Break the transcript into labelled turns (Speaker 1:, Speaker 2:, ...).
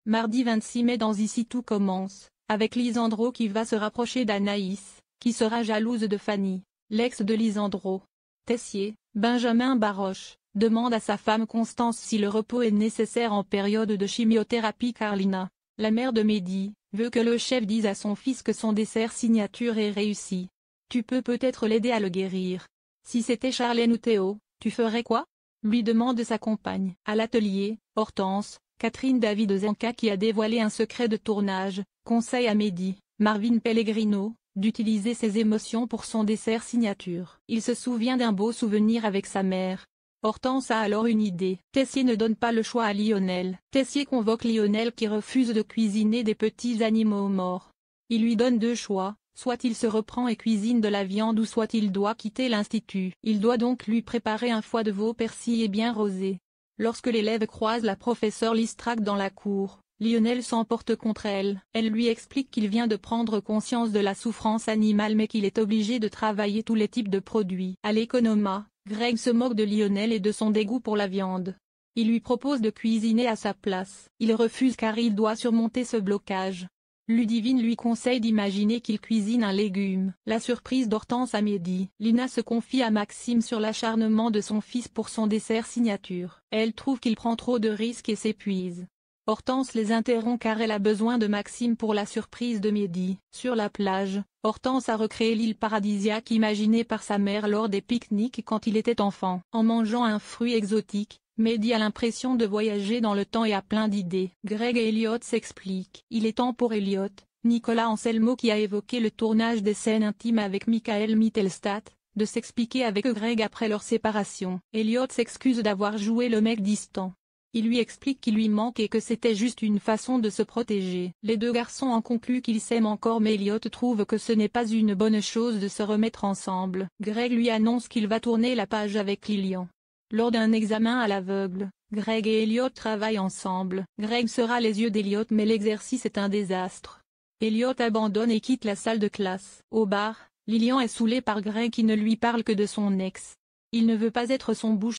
Speaker 1: Mardi 26 mai dans Ici tout commence, avec Lisandro qui va se rapprocher d'Anaïs, qui sera jalouse de Fanny, l'ex de Lisandro. Tessier, Benjamin Baroche, demande à sa femme Constance si le repos est nécessaire en période de chimiothérapie car Lina, la mère de Mehdi, veut que le chef dise à son fils que son dessert signature est réussi. Tu peux peut-être l'aider à le guérir. Si c'était Charlène ou Théo, tu ferais quoi? Lui demande sa compagne. À l'atelier, Hortense, Catherine David Zenka qui a dévoilé un secret de tournage, conseille à Mehdi, Marvin Pellegrino, d'utiliser ses émotions pour son dessert signature. Il se souvient d'un beau souvenir avec sa mère. Hortense a alors une idée. Tessier ne donne pas le choix à Lionel. Tessier convoque Lionel qui refuse de cuisiner des petits animaux morts. Il lui donne deux choix, soit il se reprend et cuisine de la viande ou soit il doit quitter l'institut. Il doit donc lui préparer un foie de veau persillé bien rosé. Lorsque l'élève croise la professeure Listrac dans la cour, Lionel s'emporte contre elle. Elle lui explique qu'il vient de prendre conscience de la souffrance animale mais qu'il est obligé de travailler tous les types de produits. À l'économa, Greg se moque de Lionel et de son dégoût pour la viande. Il lui propose de cuisiner à sa place. Il refuse car il doit surmonter ce blocage. Ludivine lui conseille d'imaginer qu'il cuisine un légume. La surprise d'Hortense à Mehdi. Lina se confie à Maxime sur l'acharnement de son fils pour son dessert signature. Elle trouve qu'il prend trop de risques et s'épuise. Hortense les interrompt car elle a besoin de Maxime pour la surprise de Mehdi. Sur la plage, Hortense a recréé l'île paradisiaque imaginée par sa mère lors des pique-niques quand il était enfant. En mangeant un fruit exotique, Mehdi a l'impression de voyager dans le temps et a plein d'idées. Greg et Elliot s'expliquent. Il est temps pour Elliot, Nicolas Anselmo qui a évoqué le tournage des scènes intimes avec Michael Mittelstadt, de s'expliquer avec Greg après leur séparation. Elliot s'excuse d'avoir joué le mec distant. Il lui explique qu'il lui manque et que c'était juste une façon de se protéger. Les deux garçons en concluent qu'ils s'aiment encore mais Elliot trouve que ce n'est pas une bonne chose de se remettre ensemble. Greg lui annonce qu'il va tourner la page avec Lilian. Lors d'un examen à l'aveugle, Greg et Elliot travaillent ensemble. Greg sera les yeux d'Elliot mais l'exercice est un désastre. Elliot abandonne et quitte la salle de classe. Au bar, Lilian est saoulé par Greg qui ne lui parle que de son ex. Il ne veut pas être son bouche